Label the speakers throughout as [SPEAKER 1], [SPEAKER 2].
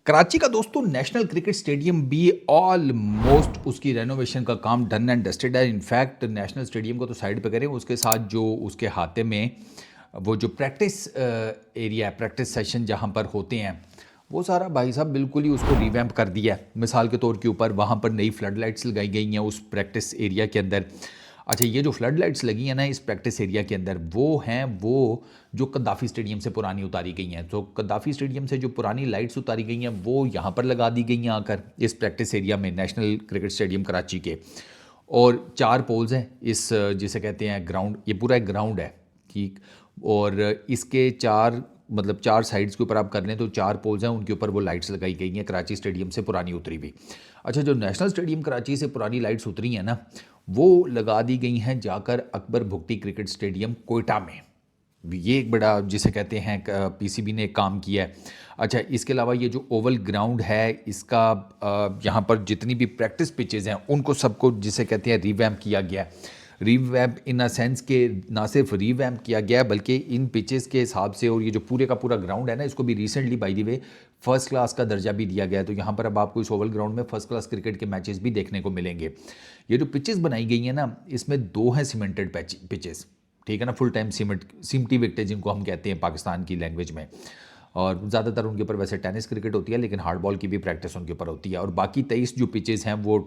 [SPEAKER 1] कराची का दोस्तों national cricket stadium भी ऑलमोस्ट उसकी रेनोवेशन का काम डन एंड डस्टेड है। इनफैक्ट नेशनल स्टेडियम को तो साइड पे करें, उसके साथ जो उसके हाथे में वो जो प्रैक्टिस एरिया है, प्रैक्टिस सेशन जहाँ पर होते हैं, वो सारा भाई साहब बिल्कुल ही उसको रिवैम्प कर दिया है। मिसाल के तौर के ऊपर वहाँ पर नई फ्लड लाइट्स लगाई गई हैं उस प्रैक्टिस एरिया के अंदर। अच्छा, ये जो फ्लड लाइट्स लगी हैं ना इस प्रैक्टिस एरिया के अंदर, वो जो कद्दाफ़ी स्टेडियम से पुरानी उतारी गई हैं। तो कद्दाफ़ी स्टेडियम से जो पुरानी लाइट्स उतारी गई हैं वो यहाँ पर लगा दी गई हैं आकर इस प्रैक्टिस एरिया में, नेशनल क्रिकेट स्टेडियम कराची के। और 4 पोल्स हैं इस जिसे कहते हैं ग्राउंड, ये पूरा एक ग्राउंड है, ठीक। और इसके 4 मतलब 4 साइड्स के ऊपर आप कर लें तो 4 पोल्स हैं, उनके ऊपर वो लाइट्स लगाई गई हैं कराची स्टेडियम से पुरानी उतरी हुई। अच्छा, जो नेशनल स्टेडियम कराची से पुरानी लाइट्स उतरी हैं ना, वो लगा दी गई हैं जाकर अकबर भुट्टी क्रिकेट स्टेडियम कोयटा में। ये एक बड़ा जिसे कहते हैं पीसीबी ने काम किया है। अच्छा, इसके अलावा ये जो ओवल ग्राउंड है इसका यहाँ पर जितनी भी प्रैक्टिस पिचेज़ हैं उनको सबको जिसे कहते हैं रिवैम्प किया गया है। रिवैम्प इन अ सेंस के ना सिर्फ रिवैम्प किया गया है बल्कि इन पिचेस के हिसाब से, और ये जो पूरे का पूरा ग्राउंड है ना, इसको भी recently by the way first class का दर्जा भी दिया गया है। तो यहाँ पर अब आपको इस ओवल ग्राउंड में फर्स्ट क्लास क्रिकेट के मैचेस भी देखने को मिलेंगे। ये जो पिचेस बनाई गई हैं ना, इसमें 2 हैं सीमेंटेड पिचेस, ठीक है ना, फुल टाइम सिमटी विकेटें जिनको हम कहते हैं पाकिस्तान की लैंग्वेज में। और ज़्यादातर उनके ऊपर वैसे टेनिस क्रिकेट होती है, लेकिन हार्ड बॉल की भी प्रैक्टिस उनके ऊपर होती है। और बाकी 23 जो पिचेस हैं वो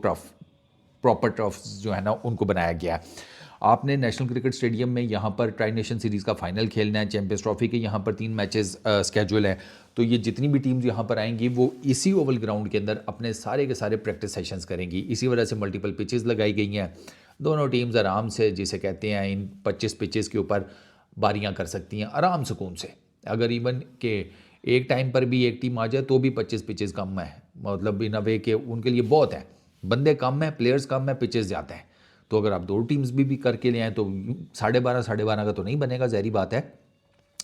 [SPEAKER 1] प्रॉपर टर्फ्स जो है ना उनको बनाया गया है। आपने नेशनल क्रिकेट स्टेडियम में यहाँ पर ट्राई नेशन सीरीज़ का फाइनल खेलना है, चैंपियंस ट्रॉफी के यहाँ पर 3 मैचेस स्केड्यूल है। तो ये जितनी भी टीम्स यहाँ पर आएंगी वो इसी ओवल ग्राउंड के अंदर अपने सारे के सारे प्रैक्टिस सेशंस करेंगी। इसी वजह से मल्टीपल पिचेस लगाई गई हैं। दोनों टीम्स आराम से जिसे कहते हैं इन 25 पिचेस के ऊपर बारियाँ कर सकती हैं आराम सुकून से। अगर इवन के एक टाइम पर भी एक टी आ जाए तो भी 25 पिचेस कम है, मतलब इन अ वे के उनके लिए बहुत है। बंदे कम हैं, प्लेयर्स कम हैं, पिचेस ज़्यादा हैं। तो अगर आप 2 टीम्स भी करके ले आएँ तो 12.5 का तो नहीं बनेगा, ज़ाहिर बात है,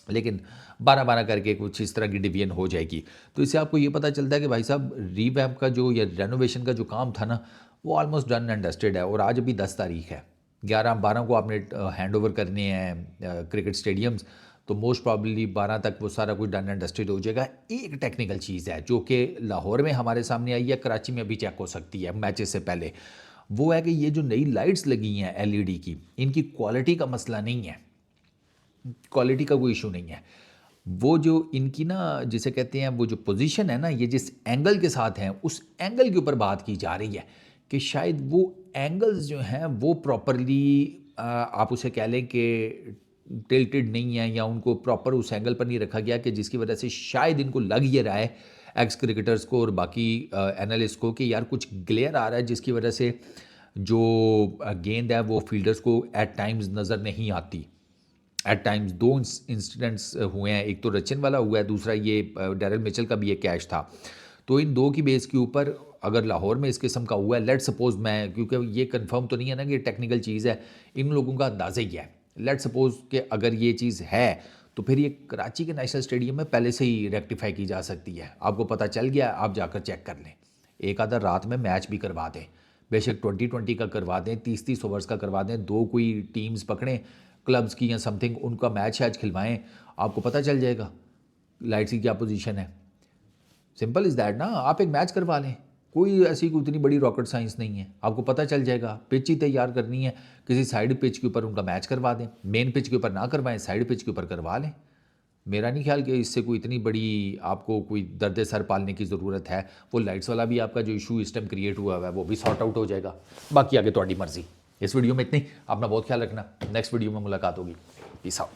[SPEAKER 1] लेकिन 12 करके कुछ इस तरह की डिवीजन हो जाएगी। तो इससे आपको ये पता चलता है कि भाई साहब रीवैम्प का जो या रेनोवेशन का जो काम था ना, वो ऑलमोस्ट डन एंड डस्टेड है। और आज अभी 10 तारीख है, 11-12 को आपने हैंड ओवर करने हैं क्रिकेट स्टेडियम्स, तो मोस्ट प्रॉब्ली 12 तक वो सारा कुछ डन एंड डस्टेड हो जाएगा। एक टेक्निकल चीज़ है जो कि लाहौर में हमारे सामने आई है, कराची में भी चेक हो सकती है मैचेस से पहले। वो है कि ये जो नई लाइट्स लगी हैं एलईडी की, इनकी क्वालिटी का मसला नहीं है, क्वालिटी का कोई इशू नहीं है। वो जो इनकी ना जिसे कहते हैं वो जो पोजीशन है ना, ये जिस एंगल के साथ हैं उस एंगल के ऊपर बात की जा रही है कि शायद वो एंगल्स जो हैं वो प्रॉपरली आप उसे कह लें कि टिल्टेड नहीं है, या उनको प्रॉपर उस एंगल पर नहीं रखा गया कि जिसकी वजह से शायद इनको लग ये रहा है एक्स क्रिकेटर्स को और बाकी एनालिस्ट को कि यार कुछ ग्लेयर आ रहा है जिसकी वजह से जो गेंद है वो फील्डर्स को एट टाइम्स नज़र नहीं आती। एट टाइम्स 2 इंसिडेंट्स हुए हैं, एक तो रचिन वाला हुआ है, दूसरा ये डैरल मिचेल का भी एक कैच था। तो इन 2 की बेस के ऊपर अगर लाहौर में इस किस्म का हुआ है, लेट सपोज, मैं क्योंकि ये कंफर्म तो नहीं है ना कि ये टेक्निकल चीज़ है, इन लोगों का अंदाज़ा ही है, लेट सपोज कि अगर ये चीज़ है तो फिर ये कराची के नेशनल स्टेडियम में पहले से ही रेक्टिफाई की जा सकती है। आपको पता चल गया, आप जाकर चेक कर लें। एक आधा रात में मैच भी करवा दें, बेशक 20-20 का करवा दें, 30-30 ओवर्स का करवा दें, 2 कोई टीम्स पकड़ें क्लब्स की या समथिंग, उनका मैच आज खिलवाएं, आपको पता चल जाएगा लाइट्स की क्या पोजीशन है। सिंपल इज़ दैट ना, आप एक मैच करवा लें, कोई ऐसी कोई इतनी बड़ी रॉकेट साइंस नहीं है, आपको पता चल जाएगा। पिच ही तैयार करनी है, किसी साइड पिच के ऊपर उनका मैच करवा दें, मेन पिच के ऊपर ना करवाएं, साइड पिच के ऊपर करवा लें। मेरा नहीं ख्याल कि इससे कोई इतनी बड़ी आपको कोई दर्द सर पालने की ज़रूरत है। वो लाइट्स वाला भी आपका जो इशू इस टाइम क्रिएट हुआ है वो भी सॉर्ट आउट हो जाएगा। बाकी आगे तुम्हारी मर्जी। इस वीडियो में इतनी, अपना बहुत ख्याल रखना, नेक्स्ट वीडियो में मुलाकात होगी। Peace out.